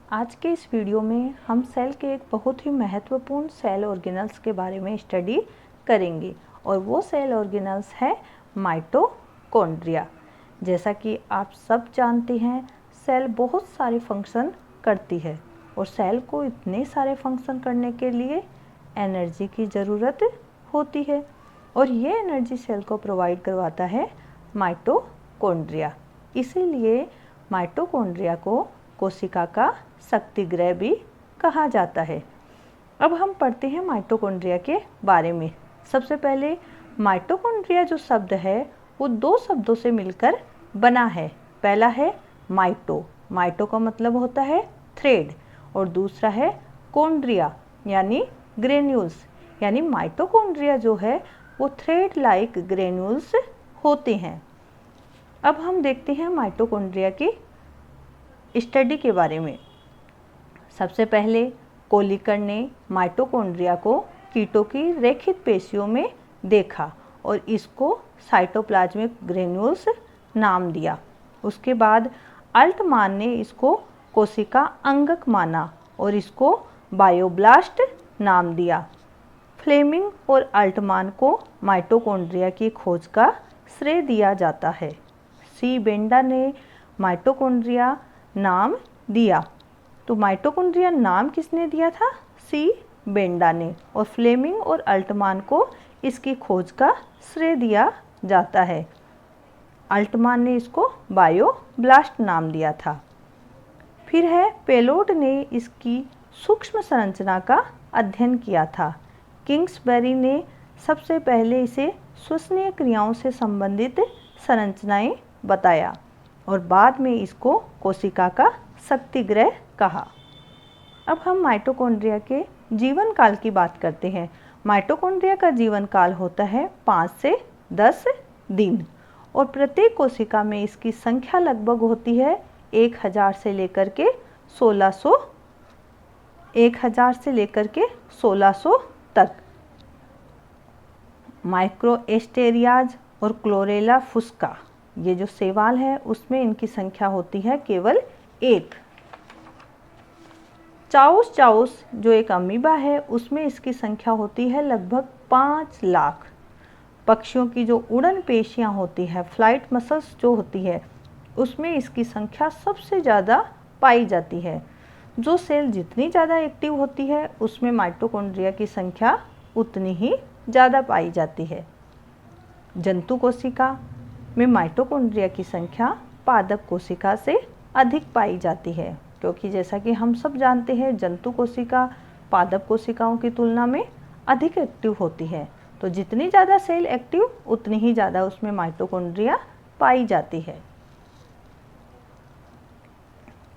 आज के इस वीडियो में हम सेल के एक बहुत ही महत्वपूर्ण सेल ऑर्गेनल्स के बारे में स्टडी करेंगे और वो सेल ऑर्गेनल्स है माइटोकॉन्ड्रिया। जैसा कि आप सब जानते हैं, सेल बहुत सारे फंक्शन करती है और सेल को इतने सारे फंक्शन करने के लिए एनर्जी की ज़रूरत होती है और ये एनर्जी सेल को प्रोवाइड करवाता है माइटोकॉन्ड्रिया। इसीलिए माइटोकॉन्ड्रिया को कोशिका का शक्तिगृह भी कहा जाता है। अब हम पढ़ते हैं माइटोकॉन्ड्रिया के बारे में। सबसे पहले माइटोकॉन्ड्रिया जो शब्द है वो दो शब्दों से मिलकर बना है। पहला है माइटो, माइटो का मतलब होता है थ्रेड, और दूसरा है कॉन्ड्रिया यानी ग्रेन्यूल्स, यानी माइटोकॉन्ड्रिया जो है वो थ्रेड लाइक ग्रेन्यूल्स होते हैं। अब हम देखते हैं माइटोकॉन्ड्रिया की स्टडी के बारे में। सबसे पहले कोलिकर ने माइटोकॉन्ड्रिया को कीटों की रेखित पेशियों में देखा और इसको साइटोप्लाज्मिक ग्रेन्यूल्स नाम दिया। उसके बाद अल्टमान ने इसको कोशिका अंगक माना और इसको बायोब्लास्ट नाम दिया। फ्लेमिंग और अल्टमान को माइटोकॉन्ड्रिया की खोज का श्रेय दिया जाता है। सी बेंडा ने माइटोकॉन्ड्रिया नाम दिया। तो माइटोकॉन्ड्रिया नाम किसने दिया था? सी बेंडा ने, और फ्लेमिंग और अल्टमान को इसकी खोज का श्रेय दिया जाता है। अल्टमान ने इसको बायोब्लास्ट नाम दिया था। फिर है पेलोड ने इसकी सूक्ष्म संरचना का अध्ययन किया था। किंग्सबरी ने सबसे पहले इसे श्वसनीय क्रियाओं से संबंधित संरचनाएं बताया और बाद में इसको कोशिका का शक्तिगृह कहा। अब हम माइटोकॉन्ड्रिया के जीवन काल की बात करते हैं। माइटोकॉन्ड्रिया का जीवन काल होता है 5 से 10 दिन और प्रत्येक कोशिका में इसकी संख्या लगभग होती है 1000 से लेकर के 1600 तक। माइक्रोएस्टेरियाज और क्लोरेला फुस्का, ये जो शैवाल है उसमें इनकी संख्या होती है केवल 1। चाउस जो एक अमीबा है उसमें इसकी संख्या होती है लगभग 5 लाख। पक्षियों की जो उड़न पेशियां होती है, फ्लाइट मसल्स जो होती है, उसमें इसकी संख्या सबसे ज़्यादा पाई जाती है। जो सेल जितनी ज़्यादा एक्टिव होती है उसमें माइटोकॉन्ड्रिया की संख्या उतनी ही ज़्यादा पाई जाती है। जंतु कोशिका में माइटोकॉन्ड्रिया की संख्या पादप कोशिका से अधिक पाई जाती है, क्योंकि जैसा कि हम सब जानते हैं जंतु कोशिका पादप कोशिकाओं की तुलना में अधिक एक्टिव होती है। तो जितनी ज़्यादा सेल एक्टिव उतनी ही ज़्यादा उसमें माइटोकॉन्ड्रिया पाई जाती है।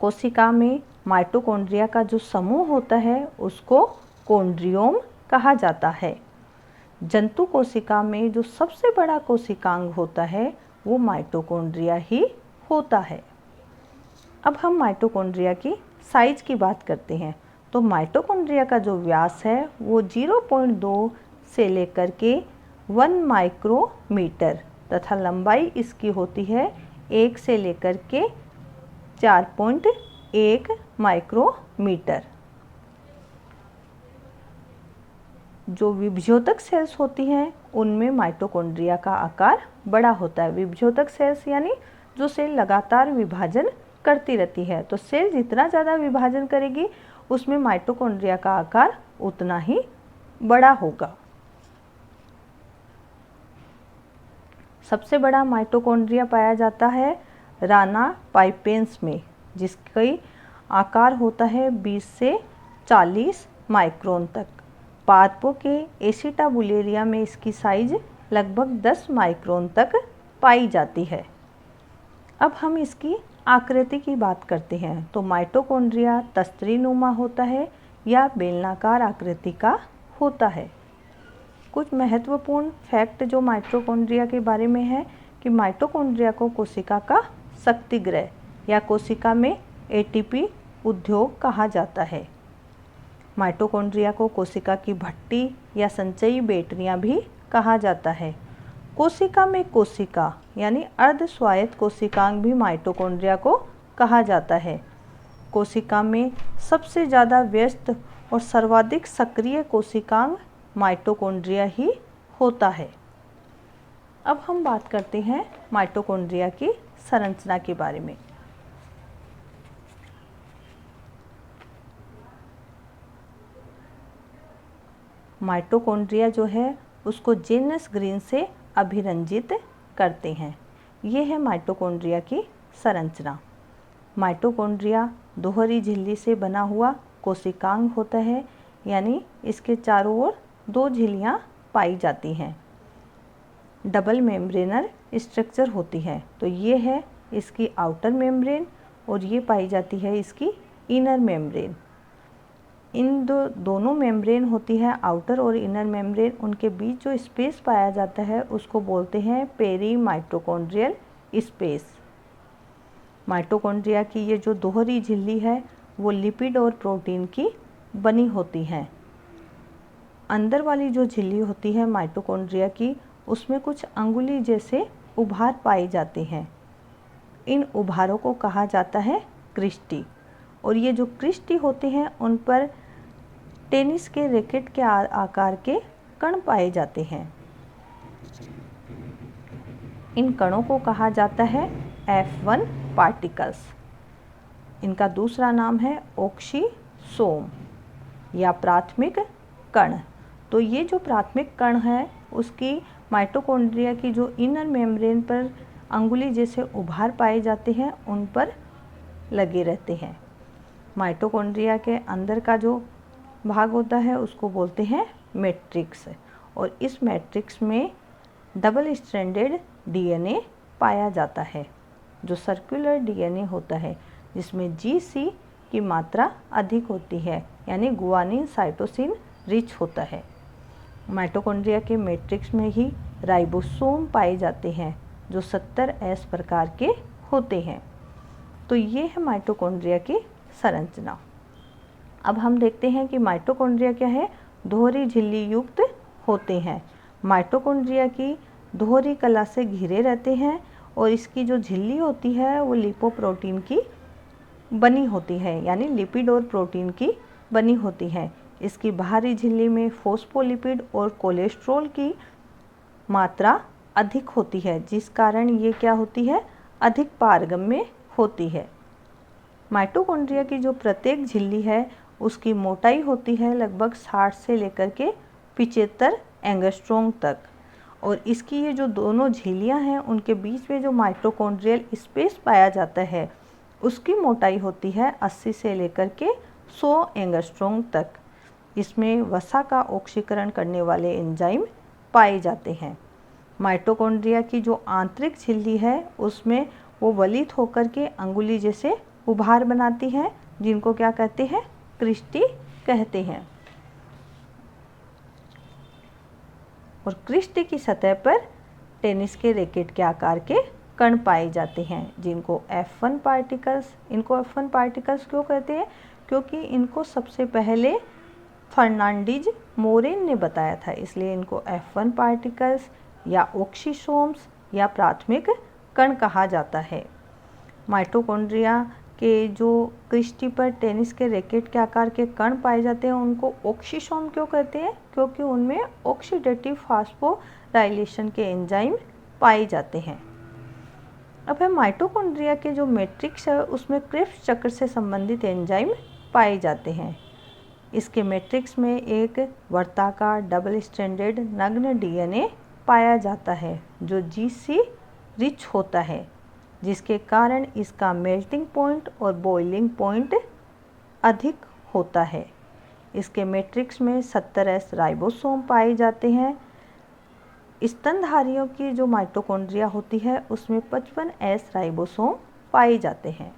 कोशिका में माइटोकॉन्ड्रिया का जो समूह होता है उसको कॉन्ड्रियोम कहा जाता है। जंतु कोशिका में जो सबसे बड़ा कोशिकांग होता है वो माइटोकॉन्ड्रिया ही होता है। अब हम माइटोकॉन्ड्रिया की साइज की बात करते हैं। तो माइटोकॉन्ड्रिया का जो व्यास है वो 0.2 से लेकर के 1 माइक्रोमीटर तथा लंबाई इसकी होती है 1 से लेकर के 4.1 माइक्रोमीटर। जो विभज्योतक सेल्स होती हैं उनमें माइटोकॉन्ड्रिया का आकार बड़ा होता है। विभज्योतक सेल्स यानी जो सेल लगातार विभाजन करती रहती है। तो सेल जितना ज़्यादा विभाजन करेगी उसमें माइटोकॉन्ड्रिया का आकार उतना ही बड़ा होगा। सबसे बड़ा माइटोकॉन्ड्रिया पाया जाता है राना पाइपेंस में, जिसका आकार होता है 20 से 40 माइक्रोन तक। पादपों के एसिटाबुलेरिया में इसकी साइज लगभग 10 माइक्रोन तक पाई जाती है। अब हम इसकी आकृति की बात करते हैं। तो माइटोकॉन्ड्रिया तस्तरीनुमा होता है या बेलनाकार आकृति का होता है। कुछ महत्वपूर्ण फैक्ट जो माइटोकॉन्ड्रिया के बारे में है कि माइटोकॉन्ड्रिया को कोशिका का शक्तिगृह या कोशिका में एटीपी उद्योग कहा जाता है। माइटोकॉन्ड्रिया को कोशिका की भट्टी या संचयी बैटरियां भी कहा जाता है। कोशिका में कोशिका यानी अर्ध स्वायत्त कोशिकांग भी माइटोकॉन्ड्रिया को कहा जाता है। कोशिका में सबसे ज़्यादा व्यस्त और सर्वाधिक सक्रिय कोशिकांग माइटोकॉन्ड्रिया ही होता है। अब हम बात करते हैं माइटोकॉन्ड्रिया की संरचना के बारे में। माइटोकॉन्ड्रिया जो है उसको जेनस ग्रीन से अभिरंजित करते हैं। ये है माइटोकॉन्ड्रिया की संरचना। माइटोकॉन्ड्रिया दोहरी झिल्ली से बना हुआ कोशिकांग होता है, यानी इसके चारों ओर 2 झिल्लियाँ पाई जाती हैं। डबल मेम्ब्रेनर स्ट्रक्चर होती है, तो ये है इसकी आउटर मेम्ब्रेन और ये पाई जाती है इसकी इनर मेम्ब्रेन। इन दोनों मेम्ब्रेन होती है आउटर और इनर मेम्ब्रेन, उनके बीच जो स्पेस पाया जाता है उसको बोलते हैं पेरी माइटोकॉन्ड्रियल स्पेस। माइटोकॉन्ड्रिया की ये जो दोहरी झिल्ली है वो लिपिड और प्रोटीन की बनी होती है। अंदर वाली जो झिल्ली होती है माइटोकॉन्ड्रिया की, उसमें कुछ अंगुली जैसे उभार पाए जाते हैं। इन उभारों को कहा जाता है क्रिस्टी, और ये जो क्रिस्टी होते हैं उन पर टेनिस के रैकेट के आकार के कण पाए जाते हैं। इन कणों को कहा जाता है F1 पार्टिकल्स। इनका दूसरा नाम है ऑक्सीसोम या प्राथमिक कण। तो ये जो प्राथमिक कण है उसकी माइटोकॉन्ड्रिया की जो इनर मेम्ब्रेन पर अंगुली जैसे उभार पाए जाते हैं उन पर लगे रहते हैं। माइटोकॉन्ड्रिया के अंदर का जो भाग होता है उसको बोलते हैं मैट्रिक्स, और इस मैट्रिक्स में डबल स्ट्रैंडेड डीएनए पाया जाता है, जो सर्कुलर डीएनए होता है, जिसमें जीसी की मात्रा अधिक होती है, यानी गुआनिन साइटोसिन रिच होता है। माइटोकॉन्ड्रिया के मैट्रिक्स में ही राइबोसोम पाए जाते हैं जो 70S प्रकार के होते हैं। तो ये है माइटोकॉन्ड्रिया की संरचना। अब हम देखते हैं कि माइटोकॉन्ड्रिया क्या है, दोहरी झिल्ली युक्त होते हैं। माइटोकॉन्ड्रिया की दोहरी कला से घिरे रहते हैं और इसकी जो झिल्ली होती है वो लिपोप्रोटीन की बनी होती है, यानी लिपिड और प्रोटीन की बनी होती है। इसकी बाहरी झिल्ली में फॉस्फोलिपिड और कोलेस्ट्रॉल की मात्रा अधिक होती है, जिस कारण ये क्या होती है, अधिक पारगम्य होती है। माइटोकॉन्ड्रिया की जो प्रत्येक झिल्ली है उसकी मोटाई होती है लगभग 60 से लेकर के 75 एंगस्ट्रॉम तक, और इसकी ये जो दोनों झिल्लियां हैं उनके बीच में जो माइटोकॉन्ड्रियल स्पेस पाया जाता है उसकी मोटाई होती है 80 से लेकर के 100 एंगस्ट्रॉम तक। इसमें वसा का ऑक्सीकरण करने वाले एंजाइम पाए जाते हैं। माइटोकॉन्ड्रिया की जो आंतरिक झिल्ली है उसमें वो वलित होकर के अंगुली जैसे उभार बनाती हैं, जिनको क्या कहते हैं, क्रिस्टी कहते हैं। और क्रिस्टी की सतह पर टेनिस के रैकेट के आकार के कण पाए जाते हैं, जिनको F1 पार्टिकल्स। इनको F1 पार्टिकल्स क्यों कहते हैं, क्योंकि इनको सबसे पहले फर्नांडीज मोरेन ने बताया था, इसलिए इनको F1 पार्टिकल्स या ऑक्सीसोम्स या प्राथमिक कण कहा जाता है। माइटोकॉन्ड्रिया के जो क्रिस्टी पर टेनिस के रैकेट के आकार के कण पाए जाते हैं उनको ऑक्सीसोम क्यों कहते हैं, क्योंकि उनमें ऑक्सीडेटिव फास्फोराइलेशन के एंजाइम पाए जाते हैं। अब है माइटोकॉन्ड्रिया के जो मैट्रिक्स है उसमें क्रेब्स चक्र से संबंधित एंजाइम पाए जाते हैं। इसके मैट्रिक्स में एक वर्ताकार डबल स्ट्रैंडेड नग्न डीएनए पाया जाता है जो जीसी रिच होता है, जिसके कारण इसका मेल्टिंग पॉइंट और बॉइलिंग पॉइंट अधिक होता है। इसके मैट्रिक्स में 70S राइबोसोम पाए जाते हैं। स्तनधारियों की जो माइटोकॉन्ड्रिया होती है उसमें 55S राइबोसोम पाए जाते हैं।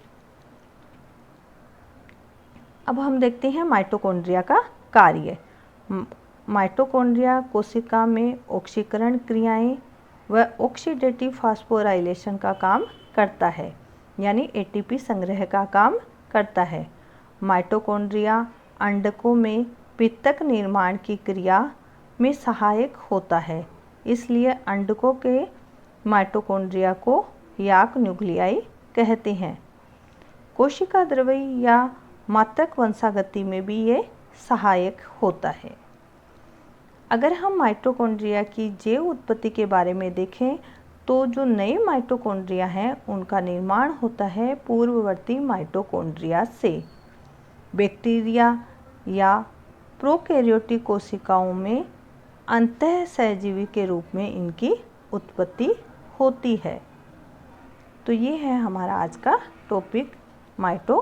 अब हम देखते हैं माइटोकॉन्ड्रिया का कार्य। माइटोकॉन्ड्रिया कोशिका में ऑक्सीकरण क्रियाएं व ऑक्सीडेटिव फास्फोराइलेशन का काम करता है, यानी एटीपी संग्रह का काम करता है। माइटोकॉन्ड्रिया अंडकों में पित्तक निर्माण की क्रिया में सहायक होता है, इसलिए अंडकों के माइटोकॉन्ड्रिया को याक न्यूक्लियाई कहते हैं। कोशिका द्रव्य या मात्रक वंशागति में भी ये सहायक होता है। अगर हम माइटोकॉन्ड्रिया की जैव उत्पत्ति के बारे में देखें तो जो नए माइटोकॉन्ड्रिया हैं उनका निर्माण होता है पूर्ववर्ती माइटोकॉन्ड्रिया से। बैक्टीरिया या प्रोकैरियोटिक कोशिकाओं में अंतःसहजीवी के रूप में इनकी उत्पत्ति होती है। तो ये है हमारा आज का टॉपिक माइटो